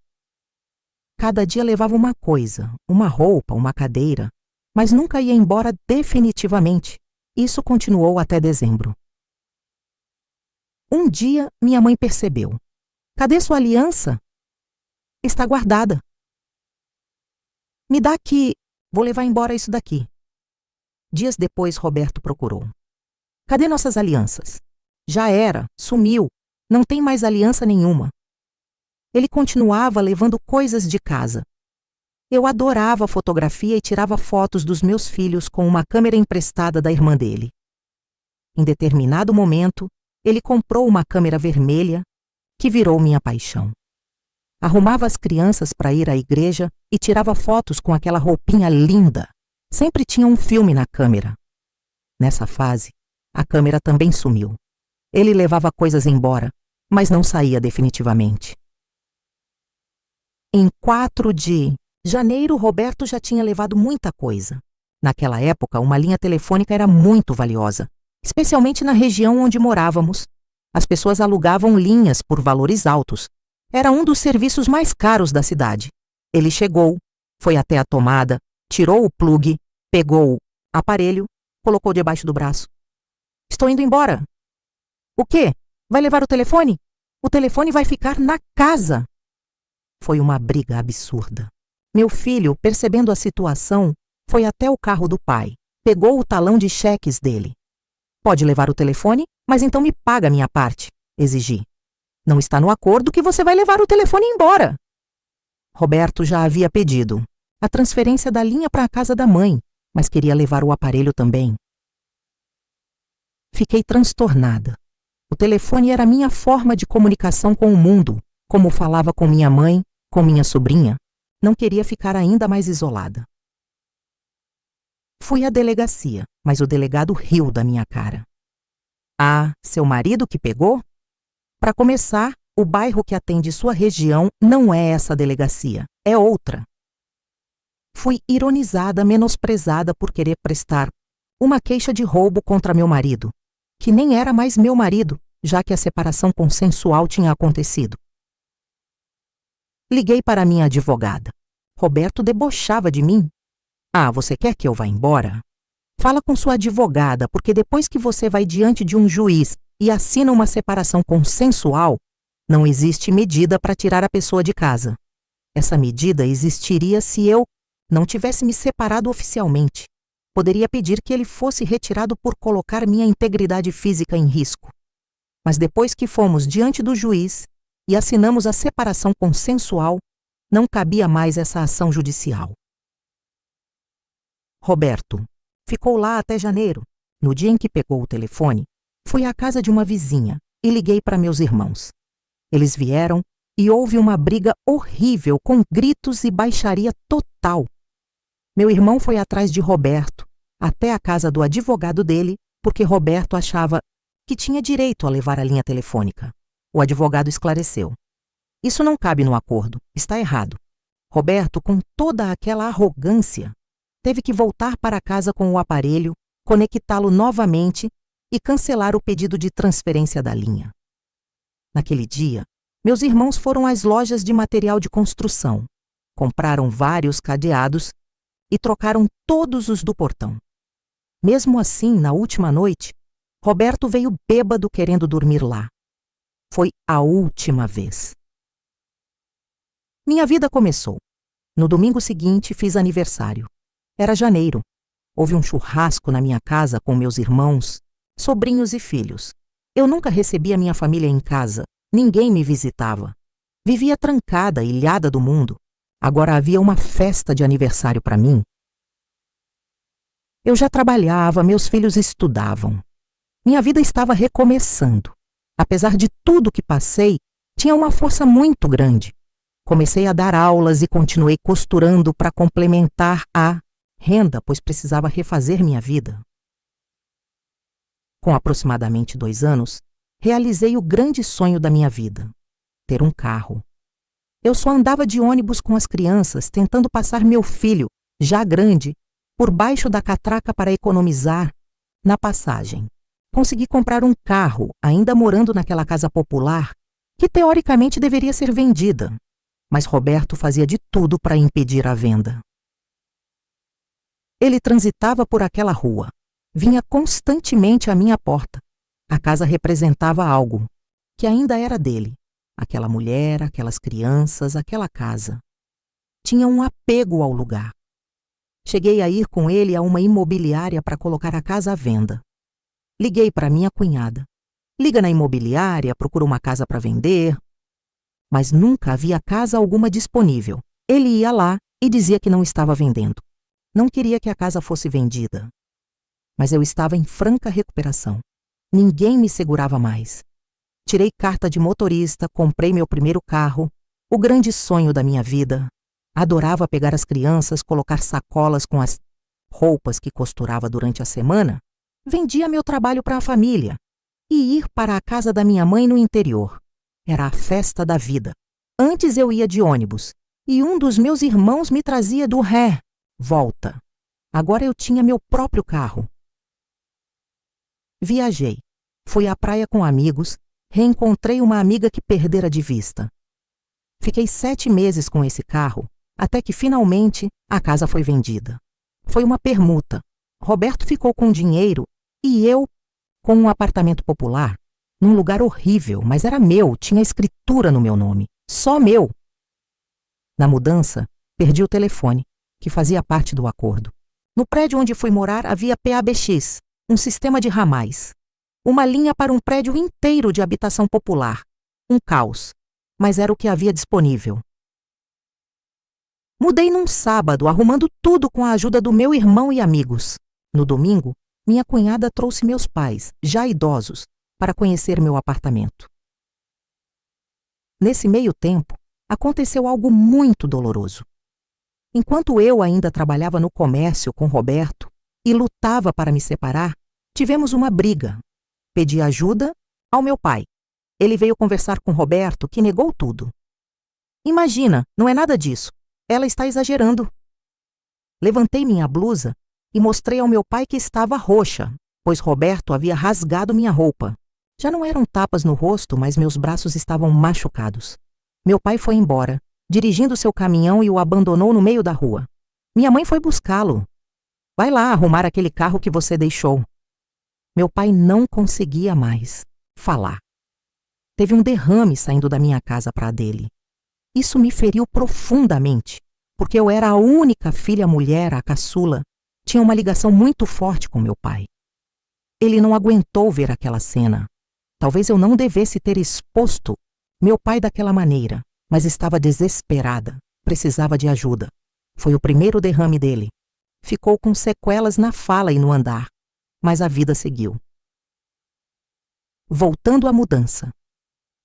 Cada dia levava uma coisa, uma roupa, uma cadeira, mas nunca ia embora definitivamente. Isso continuou até dezembro. Um dia, minha mãe percebeu. "Cadê sua aliança?" "Está guardada." "Me dá aqui, vou levar embora isso daqui." Dias depois, Roberto procurou. "Cadê nossas alianças?" "Já era, sumiu, não tem mais aliança nenhuma." Ele continuava levando coisas de casa. Eu adorava fotografia e tirava fotos dos meus filhos com uma câmera emprestada da irmã dele. Em determinado momento, ele comprou uma câmera vermelha que virou minha paixão. Arrumava as crianças para ir à igreja e tirava fotos com aquela roupinha linda. Sempre tinha um filme na câmera. Nessa fase, a câmera também sumiu. Ele levava coisas embora, mas não saía definitivamente. Em 4 de janeiro, Roberto já tinha levado muita coisa. Naquela época, uma linha telefônica era muito valiosa, especialmente na região onde morávamos. As pessoas alugavam linhas por valores altos. Era um dos serviços mais caros da cidade. Ele chegou, foi até a tomada, tirou o plugue, pegou o aparelho, colocou debaixo do braço. "Estou indo embora." "O quê? Vai levar o telefone? O telefone vai ficar na casa." Foi uma briga absurda. Meu filho, percebendo a situação, foi até o carro do pai, pegou o talão de cheques dele. "Pode levar o telefone, mas então me paga a minha parte", exigi. "Não está no acordo que você vai levar o telefone embora." Roberto já havia pedido a transferência da linha para a casa da mãe, mas queria levar o aparelho também. Fiquei transtornada. O telefone era minha forma de comunicação com o mundo, como falava com minha mãe, com minha sobrinha. Não queria ficar ainda mais isolada. Fui à delegacia, mas o delegado riu da minha cara. "Ah, seu marido que pegou? Para começar, o bairro que atende sua região não é essa delegacia, é outra." Fui ironizada, menosprezada por querer prestar uma queixa de roubo contra meu marido, que nem era mais meu marido, já que a separação consensual tinha acontecido. Liguei para minha advogada. Roberto debochava de mim. "Ah, você quer que eu vá embora? Fala com sua advogada, porque depois que você vai diante de um juiz e assina uma separação consensual, não existe medida para tirar a pessoa de casa. Essa medida existiria se eu não tivesse me separado oficialmente. Poderia pedir que ele fosse retirado por colocar minha integridade física em risco. Mas depois que fomos diante do juiz e assinamos a separação consensual, não cabia mais essa ação judicial." Roberto ficou lá até janeiro. No dia em que pegou o telefone, fui à casa de uma vizinha e liguei para meus irmãos. Eles vieram e houve uma briga horrível com gritos e baixaria total. Meu irmão foi atrás de Roberto, até a casa do advogado dele, porque Roberto achava que tinha direito a levar a linha telefônica. O advogado esclareceu. "Isso não cabe no acordo, está errado." Roberto, com toda aquela arrogância, teve que voltar para casa com o aparelho, conectá-lo novamente e cancelar o pedido de transferência da linha. Naquele dia, meus irmãos foram às lojas de material de construção, compraram vários cadeados e trocaram todos os do portão. Mesmo assim, na última noite, Roberto veio bêbado querendo dormir lá. Foi a última vez. Minha vida começou. No domingo seguinte, fiz aniversário. Era janeiro. Houve um churrasco na minha casa com meus irmãos, sobrinhos e filhos. Eu nunca recebia minha família em casa. Ninguém me visitava. Vivia trancada, ilhada do mundo. Agora havia uma festa de aniversário para mim. Eu já trabalhava, meus filhos estudavam. Minha vida estava recomeçando. Apesar de tudo que passei, tinha uma força muito grande. Comecei a dar aulas e continuei costurando para complementar a renda, pois precisava refazer minha vida. Com aproximadamente 2 anos, realizei o grande sonho da minha vida: ter um carro. Eu só andava de ônibus com as crianças, tentando passar meu filho, já grande, por baixo da catraca para economizar na passagem. Consegui comprar um carro, ainda morando naquela casa popular, que teoricamente deveria ser vendida, mas Roberto fazia de tudo para impedir a venda. Ele transitava por aquela rua, vinha constantemente à minha porta. A casa representava algo que ainda era dele. Aquela mulher, aquelas crianças, aquela casa. Tinha um apego ao lugar. Cheguei a ir com ele a uma imobiliária para colocar a casa à venda. Liguei para minha cunhada. Liga na imobiliária, procura uma casa para vender. Mas nunca havia casa alguma disponível. Ele ia lá e dizia que não estava vendendo. Não queria que a casa fosse vendida. Mas eu estava em franca recuperação. Ninguém me segurava mais. Tirei carta de motorista, comprei meu primeiro carro, o grande sonho da minha vida. Adorava pegar as crianças, colocar sacolas com as roupas que costurava durante a semana, vendia meu trabalho para a família e ir para a casa da minha mãe no interior. Era a festa da vida. Antes eu ia de ônibus e um dos meus irmãos me trazia do volta. Agora eu tinha meu próprio carro. Viajei. Fui à praia com amigos. Reencontrei uma amiga que perdera de vista. Fiquei 7 meses com esse carro, até que finalmente a casa foi vendida. Foi uma permuta. Roberto ficou com dinheiro e eu com um apartamento popular, num lugar horrível, mas era meu, tinha escritura no meu nome, só meu. Na mudança, perdi o telefone, que fazia parte do acordo. No prédio onde fui morar havia PABX, um sistema de ramais. Uma linha para um prédio inteiro de habitação popular. Um caos. Mas era o que havia disponível. Mudei num sábado, arrumando tudo com a ajuda do meu irmão e amigos. No domingo, minha cunhada trouxe meus pais, já idosos, para conhecer meu apartamento. Nesse meio tempo, aconteceu algo muito doloroso. Enquanto eu ainda trabalhava no comércio com Roberto e lutava para me separar, tivemos uma briga. Pedi ajuda ao meu pai. Ele veio conversar com Roberto, que negou tudo. Imagina, não é nada disso. Ela está exagerando. Levantei minha blusa e mostrei ao meu pai que estava roxa, pois Roberto havia rasgado minha roupa. Já não eram tapas no rosto, mas meus braços estavam machucados. Meu pai foi embora, dirigindo seu caminhão e o abandonou no meio da rua. Minha mãe foi buscá-lo. Vai lá arrumar aquele carro que você deixou. Meu pai não conseguia mais falar. Teve um derrame saindo da minha casa para a dele. Isso me feriu profundamente, porque eu era a única filha mulher, a caçula. Tinha uma ligação muito forte com meu pai. Ele não aguentou ver aquela cena. Talvez eu não devesse ter exposto meu pai daquela maneira, mas estava desesperada, precisava de ajuda. Foi o primeiro derrame dele. Ficou com sequelas na fala e no andar. Mas a vida seguiu. Voltando à mudança.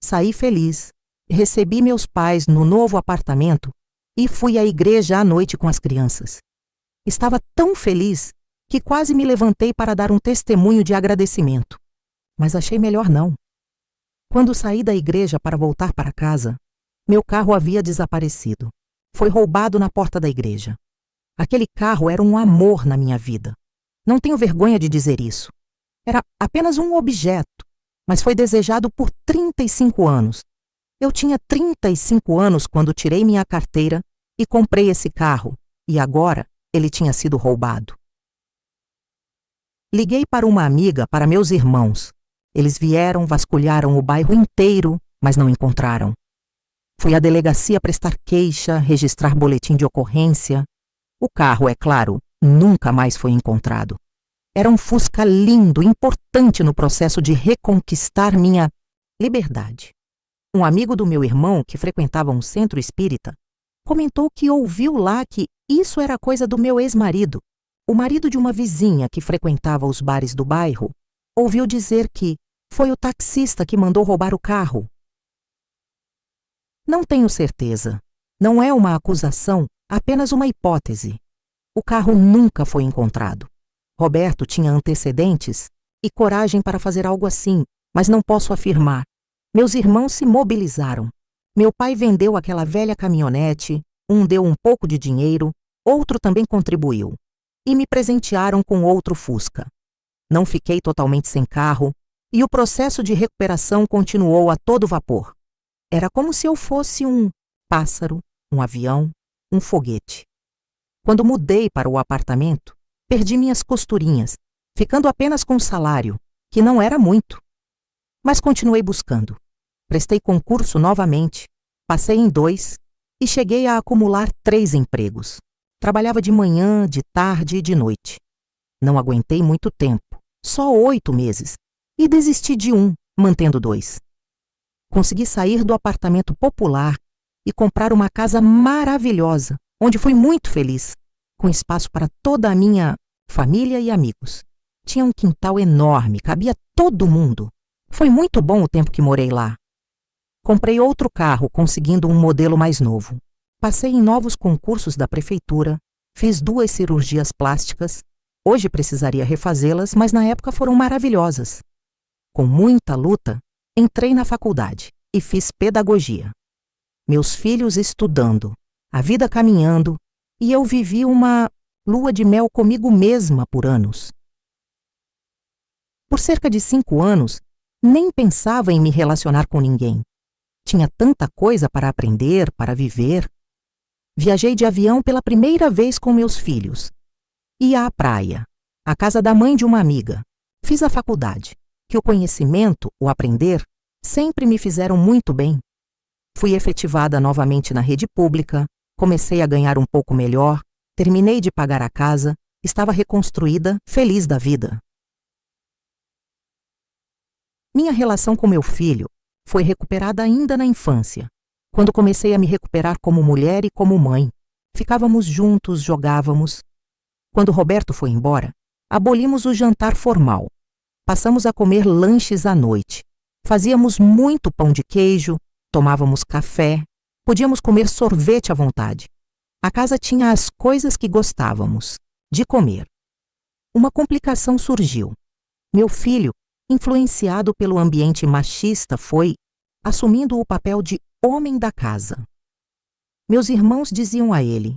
Saí feliz, recebi meus pais no novo apartamento e fui à igreja à noite com as crianças. Estava tão feliz que quase me levantei para dar um testemunho de agradecimento. Mas achei melhor não. Quando saí da igreja para voltar para casa, meu carro havia desaparecido. Foi roubado na porta da igreja. Aquele carro era um amor na minha vida. Não tenho vergonha de dizer isso. Era apenas um objeto, mas foi desejado por 35 anos. Eu tinha 35 anos quando tirei minha carteira e comprei esse carro, e agora ele tinha sido roubado. Liguei para uma amiga, para meus irmãos. Eles vieram, vasculharam o bairro inteiro, mas não encontraram. Fui à delegacia prestar queixa, registrar boletim de ocorrência. O carro, é claro, nunca mais foi encontrado. Era um Fusca lindo, importante no processo de reconquistar minha liberdade. Um amigo do meu irmão, que frequentava um centro espírita, comentou que ouviu lá que isso era coisa do meu ex-marido. O marido de uma vizinha que frequentava os bares do bairro ouviu dizer que foi o taxista que mandou roubar o carro. Não tenho certeza. Não é uma acusação, apenas uma hipótese. O carro nunca foi encontrado. Roberto tinha antecedentes e coragem para fazer algo assim, mas não posso afirmar. Meus irmãos se mobilizaram. Meu pai vendeu aquela velha caminhonete, um deu um pouco de dinheiro, outro também contribuiu. E me presentearam com outro Fusca. Não fiquei totalmente sem carro e o processo de recuperação continuou a todo vapor. Era como se eu fosse um pássaro, um avião, um foguete. Quando mudei para o apartamento, perdi minhas costurinhas, ficando apenas com o salário, que não era muito. Mas continuei buscando. Prestei concurso novamente, passei em 2 e cheguei a acumular 3 empregos. Trabalhava de manhã, de tarde e de noite. Não aguentei muito tempo, só 8 meses, e desisti de um, mantendo 2. Consegui sair do apartamento popular e comprar uma casa maravilhosa, onde fui muito feliz, com espaço para toda a minha família e amigos. Tinha um quintal enorme, cabia todo mundo. Foi muito bom o tempo que morei lá. Comprei outro carro, conseguindo um modelo mais novo. Passei em novos concursos da prefeitura, fiz 2 cirurgias plásticas. Hoje precisaria refazê-las, mas na época foram maravilhosas. Com muita luta, entrei na faculdade e fiz pedagogia. Meus filhos estudando, a vida caminhando, e eu vivi uma lua de mel comigo mesma por anos. Por cerca de 5 anos, nem pensava em me relacionar com ninguém. Tinha tanta coisa para aprender, para viver. Viajei de avião pela primeira vez com meus filhos. Ia à praia, à casa da mãe de uma amiga. Fiz a faculdade, que o conhecimento, o aprender, sempre me fizeram muito bem. Fui efetivada novamente na rede pública, comecei a ganhar um pouco melhor, terminei de pagar a casa, estava reconstruída, feliz da vida. Minha relação com meu filho foi recuperada ainda na infância, quando comecei a me recuperar como mulher e como mãe. Ficávamos juntos, jogávamos. Quando Roberto foi embora, abolimos o jantar formal. Passamos a comer lanches à noite. Fazíamos muito pão de queijo, tomávamos café, podíamos comer sorvete à vontade. A casa tinha as coisas que gostávamos de comer. Uma complicação surgiu. Meu filho, influenciado pelo ambiente machista, foi assumindo o papel de homem da casa. Meus irmãos diziam a ele: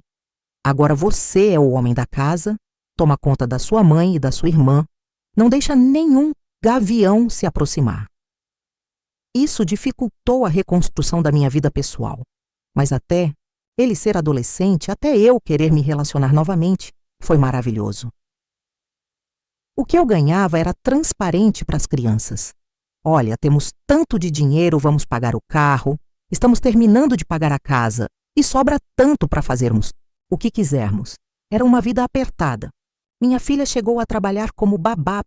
agora você é o homem da casa, toma conta da sua mãe e da sua irmã, não deixa nenhum gavião se aproximar. Isso dificultou a reconstrução da minha vida pessoal, mas até ele ser adolescente, até eu querer me relacionar novamente, foi maravilhoso. O que eu ganhava era transparente para as crianças. Olha, temos tanto de dinheiro, vamos pagar o carro, estamos terminando de pagar a casa e sobra tanto para fazermos o que quisermos. Era uma vida apertada. Minha filha chegou a trabalhar como babá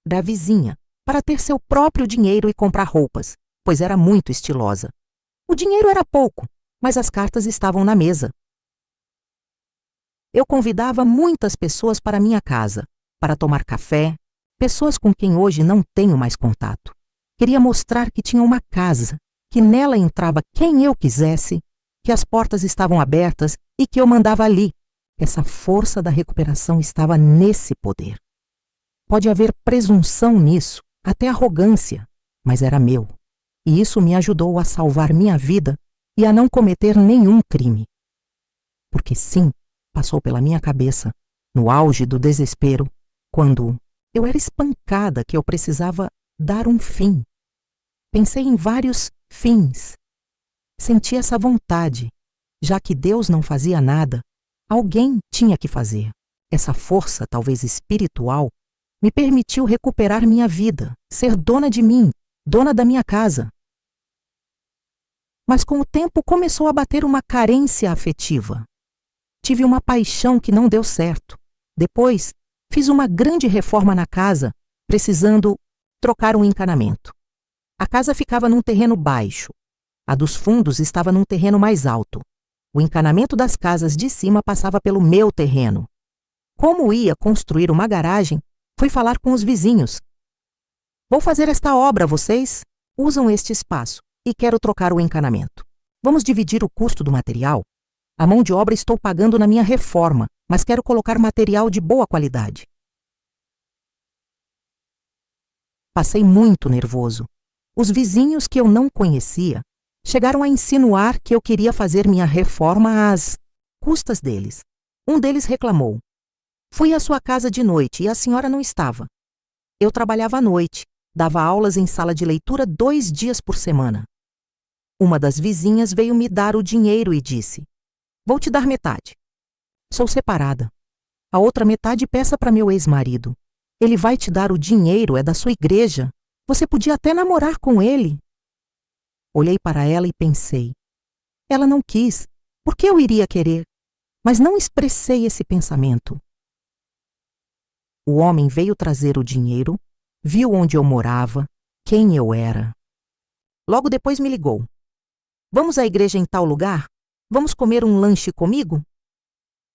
da vizinha, para ter seu próprio dinheiro e comprar roupas, pois era muito estilosa. O dinheiro era pouco, mas as cartas estavam na mesa. Eu convidava muitas pessoas para minha casa, para tomar café, pessoas com quem hoje não tenho mais contato. Queria mostrar que tinha uma casa, que nela entrava quem eu quisesse, que as portas estavam abertas e que eu mandava ali. Essa força da recuperação estava nesse poder. Pode haver presunção nisso, até arrogância, mas era meu. E isso me ajudou a salvar minha vida e a não cometer nenhum crime. Porque sim, passou pela minha cabeça, no auge do desespero, quando eu era espancada, que eu precisava dar um fim. Pensei em vários fins. Senti essa vontade. Já que Deus não fazia nada, alguém tinha que fazer. Essa força, talvez espiritual, me permitiu recuperar minha vida, ser dona de mim, dona da minha casa. Mas com o tempo começou a bater uma carência afetiva. Tive uma paixão que não deu certo. Depois, fiz uma grande reforma na casa, precisando trocar um encanamento. A casa ficava num terreno baixo, A dos fundos estava num terreno mais alto. O encanamento das casas de cima passava pelo meu terreno. Como ia construir uma garagem, fui falar com os vizinhos. Vou fazer esta obra, vocês usam este espaço e quero trocar o encanamento. Vamos dividir o custo do material? A mão de obra estou pagando na minha reforma, mas quero colocar material de boa qualidade. Passei muito nervoso. Os vizinhos que eu não conhecia chegaram a insinuar que eu queria fazer minha reforma às custas deles. Um deles reclamou. Fui à sua casa de noite e a senhora não estava. Eu trabalhava à noite, dava aulas em sala de leitura 2 dias por semana. Uma das vizinhas veio me dar o dinheiro e disse: vou te dar metade. Sou separada. A outra metade peça para meu ex-marido. Ele vai te dar o dinheiro, é da sua igreja. Você podia até namorar com ele. Olhei para ela e pensei. Ela não quis. Por que eu iria querer? Mas não expressei esse pensamento. O homem veio trazer o dinheiro, viu onde eu morava, quem eu era. Logo depois me ligou. Vamos à igreja em tal lugar? Vamos comer um lanche comigo?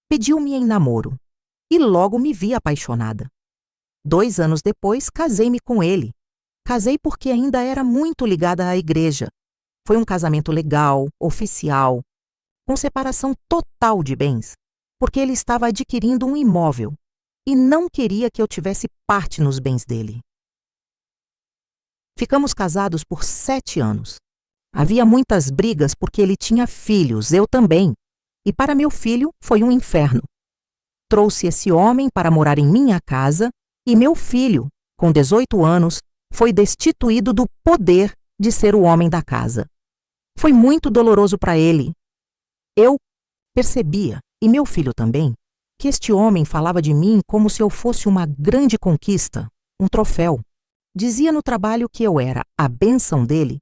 Pediu-me em namoro. E logo me vi apaixonada. 2 anos depois, casei-me com ele. Casei porque ainda era muito ligada à igreja. Foi um casamento legal, oficial, com separação total de bens, porque ele estava adquirindo um imóvel e não queria que eu tivesse parte nos bens dele. Ficamos casados por 7 anos. Havia muitas brigas porque ele tinha filhos, eu também. E para meu filho foi um inferno. Trouxe esse homem para morar em minha casa e meu filho, com 18 anos, foi destituído do poder de ser o homem da casa. Foi muito doloroso para ele. Eu percebia, e meu filho também, que este homem falava de mim como se eu fosse uma grande conquista, um troféu. Dizia no trabalho que eu era a bênção dele,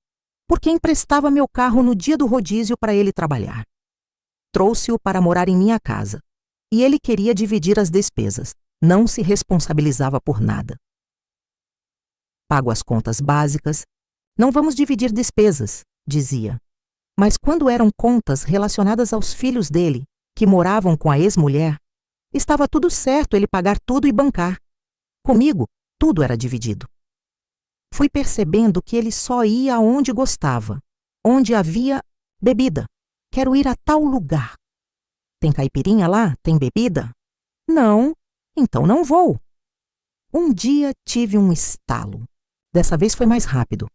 porque emprestava meu carro no dia do rodízio para ele trabalhar. Trouxe-o para morar em minha casa, e ele queria dividir as despesas, não se responsabilizava por nada. Pago as contas básicas, não vamos dividir despesas, dizia. Mas quando eram contas relacionadas aos filhos dele, que moravam com a ex-mulher, estava tudo certo ele pagar tudo e bancar. Comigo, tudo era dividido. Fui percebendo que ele só ia aonde gostava, onde havia bebida. Quero ir a tal lugar. Tem caipirinha lá? Tem bebida? Não, então não vou. Um dia tive um estalo. Dessa vez foi mais rápido.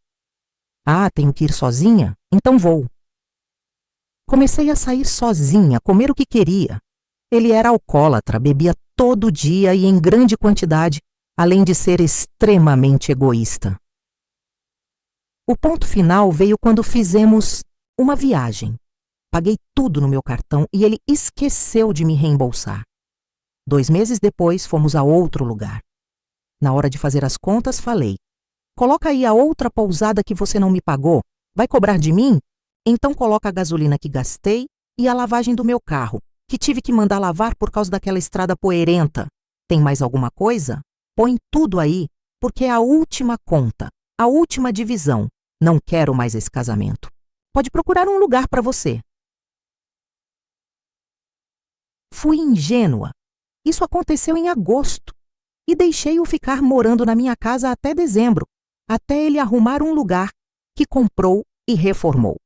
Ah, tenho que ir sozinha? Então vou. Comecei a sair sozinha, comer o que queria. Ele era alcoólatra, bebia todo dia e em grande quantidade, além de ser extremamente egoísta. O ponto final veio quando fizemos uma viagem. Paguei tudo no meu cartão e ele esqueceu de me reembolsar. 2 meses depois, fomos a outro lugar. Na hora de fazer as contas, falei: coloca aí a outra pousada que você não me pagou. Vai cobrar de mim? Então coloca a gasolina que gastei e a lavagem do meu carro, que tive que mandar lavar por causa daquela estrada poeirenta. Tem mais alguma coisa? Põe tudo aí, porque é a última conta, a última divisão. Não quero mais esse casamento. Pode procurar um lugar para você. Fui ingênua. Isso aconteceu em agosto. E deixei-o ficar morando na minha casa até dezembro, até ele arrumar um lugar que comprou e reformou.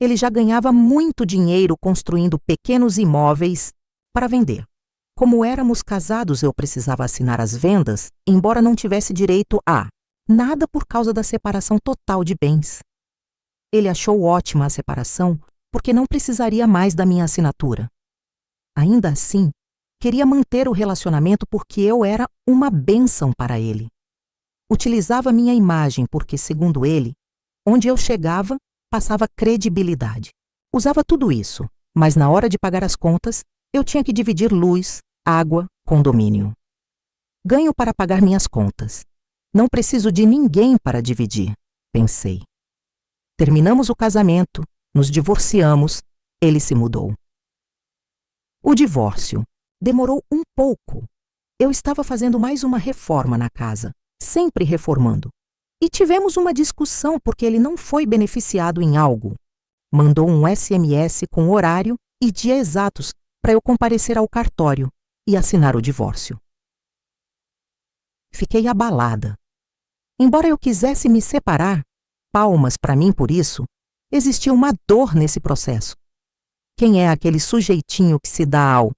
Ele já ganhava muito dinheiro construindo pequenos imóveis para vender. Como éramos casados, eu precisava assinar as vendas, embora não tivesse direito a nada por causa da separação total de bens. Ele achou ótima a separação porque não precisaria mais da minha assinatura. Ainda assim, queria manter o relacionamento porque eu era uma bênção para ele. Utilizava minha imagem porque, segundo ele, onde eu chegava, passava credibilidade. Usava tudo isso, mas na hora de pagar as contas, eu tinha que dividir luz, água, condomínio. Ganho para pagar minhas contas. Não preciso de ninguém para dividir, pensei. Terminamos o casamento, nos divorciamos, ele se mudou. O divórcio demorou um pouco. Eu estava fazendo mais uma reforma na casa, sempre reformando. E tivemos uma discussão porque ele não foi beneficiado em algo. Mandou um SMS com horário e dia exatos para eu comparecer ao cartório e assinar o divórcio. Fiquei abalada. Embora eu quisesse me separar, palmas para mim por isso, existia uma dor nesse processo. Quem é aquele sujeitinho que se dá ao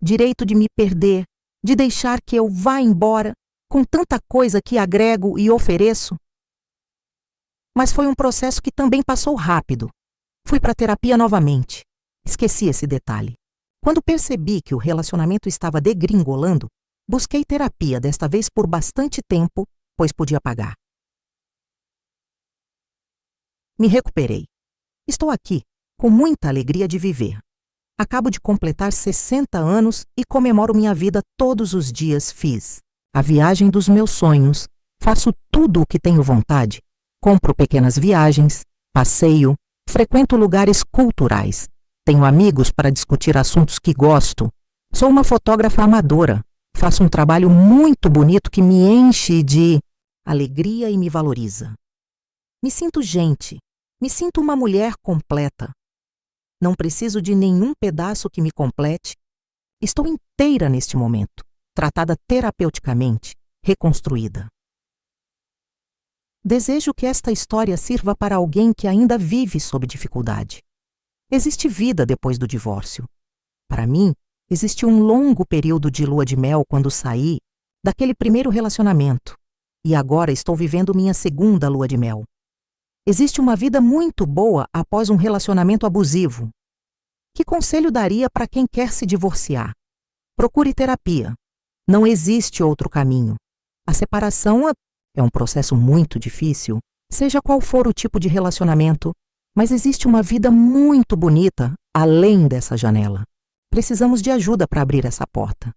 direito de me perder, de deixar que eu vá embora, com tanta coisa que agrego e ofereço? Mas foi um processo que também passou rápido. Fui para a terapia novamente. Esqueci esse detalhe. Quando percebi que o relacionamento estava degringolando, busquei terapia, desta vez por bastante tempo, pois podia pagar. Me recuperei. Estou aqui, com muita alegria de viver. Acabo de completar 60 anos e comemoro minha vida todos os dias. Fiz a viagem dos meus sonhos, faço tudo o que tenho vontade, compro pequenas viagens, passeio, frequento lugares culturais, tenho amigos para discutir assuntos que gosto, sou uma fotógrafa amadora, faço um trabalho muito bonito que me enche de alegria e me valoriza. Me sinto gente, me sinto uma mulher completa. Não preciso de nenhum pedaço que me complete. Estou inteira neste momento, tratada terapeuticamente, reconstruída. Desejo que esta história sirva para alguém que ainda vive sob dificuldade. Existe vida depois do divórcio. Para mim, existe um longo período de lua de mel quando saí daquele primeiro relacionamento, e agora estou vivendo minha segunda lua de mel. Existe uma vida muito boa após um relacionamento abusivo. Que conselho daria para quem quer se divorciar? Procure terapia. Não existe outro caminho. A separação é um processo muito difícil, seja qual for o tipo de relacionamento, mas existe uma vida muito bonita além dessa janela. Precisamos de ajuda para abrir essa porta.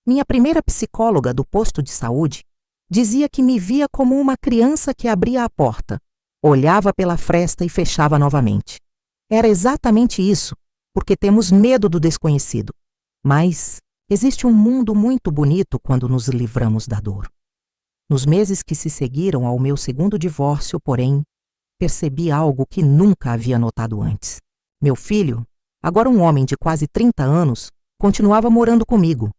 Minha primeira psicóloga do posto de saúde dizia que me via como uma criança que abria a porta, olhava pela fresta e fechava novamente. Era exatamente isso, porque temos medo do desconhecido. Mas existe um mundo muito bonito quando nos livramos da dor. Nos meses que se seguiram ao meu segundo divórcio, porém, percebi algo que nunca havia notado antes. Meu filho, agora um homem de quase 30 anos, continuava morando comigo.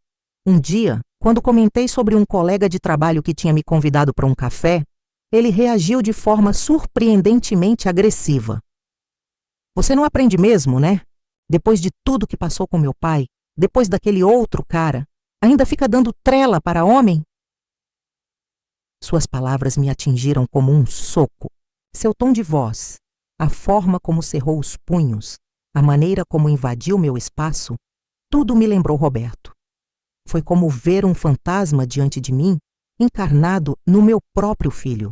Um dia, quando comentei sobre um colega de trabalho que tinha me convidado para um café, ele reagiu de forma surpreendentemente agressiva. Você não aprende mesmo, né? Depois de tudo que passou com meu pai, depois daquele outro cara, ainda fica dando trela para homem? Suas palavras me atingiram como um soco. Seu tom de voz, a forma como cerrou os punhos, a maneira como invadiu meu espaço, tudo me lembrou Roberto. Foi como ver um fantasma diante de mim, encarnado no meu próprio filho.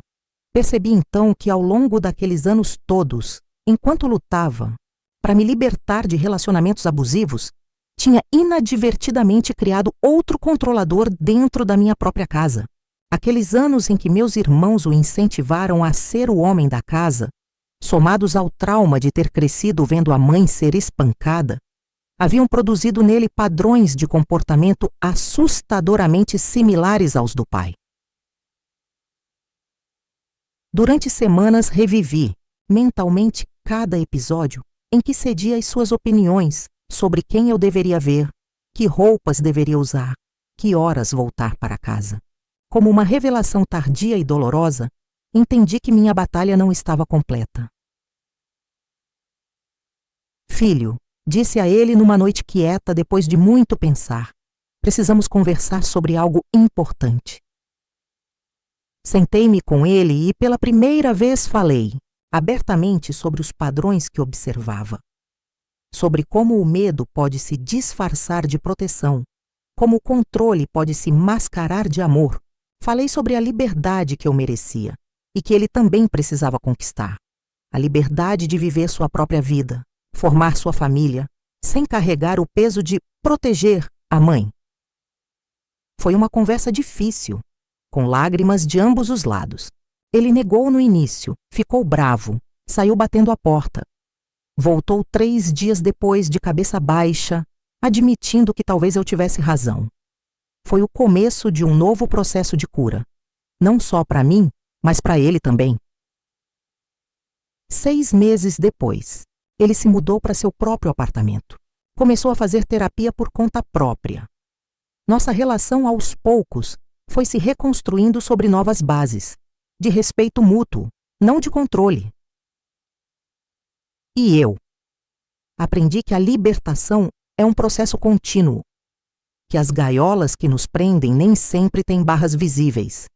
Percebi então que ao longo daqueles anos todos, enquanto lutava para me libertar de relacionamentos abusivos, tinha inadvertidamente criado outro controlador dentro da minha própria casa. Aqueles anos em que meus irmãos o incentivaram a ser o homem da casa, somados ao trauma de ter crescido vendo a mãe ser espancada, haviam produzido nele padrões de comportamento assustadoramente similares aos do pai. Durante semanas revivi, mentalmente, cada episódio em que cedia às suas opiniões sobre quem eu deveria ver, que roupas deveria usar, que horas voltar para casa. Como uma revelação tardia e dolorosa, entendi que minha batalha não estava completa. Filho, disse a ele numa noite quieta depois de muito pensar, precisamos conversar sobre algo importante. Sentei-me com ele e pela primeira vez falei, abertamente, sobre os padrões que observava. Sobre como o medo pode se disfarçar de proteção, como o controle pode se mascarar de amor. Falei sobre a liberdade que eu merecia e que ele também precisava conquistar. A liberdade de viver sua própria vida, formar sua família, sem carregar o peso de proteger a mãe. Foi uma conversa difícil, com lágrimas de ambos os lados. Ele negou no início, ficou bravo, saiu batendo a porta. Voltou 3 dias depois de cabeça baixa, admitindo que talvez eu tivesse razão. Foi o começo de um novo processo de cura. não só para mim, mas para ele também. 6 meses depois, ele se mudou para seu próprio apartamento. Começou a fazer terapia por conta própria. Nossa relação, aos poucos, foi se reconstruindo sobre novas bases, de respeito mútuo, não de controle. E eu? Aprendi que a libertação é um processo contínuo, que as gaiolas que nos prendem nem sempre têm barras visíveis.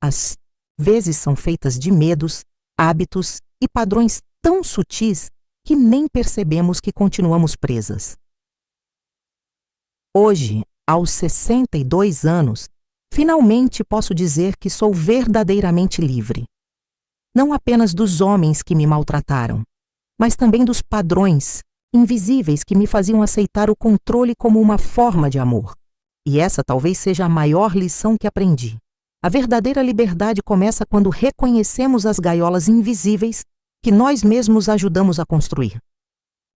Às vezes são feitas de medos, hábitos e padrões tão sutis que nem percebemos que continuamos presas. Hoje, aos 62 anos, finalmente posso dizer que sou verdadeiramente livre. Não apenas dos homens que me maltrataram, mas também dos padrões invisíveis que me faziam aceitar o controle como uma forma de amor. E essa talvez seja a maior lição que aprendi. A verdadeira liberdade começa quando reconhecemos as gaiolas invisíveis que nós mesmos ajudamos a construir.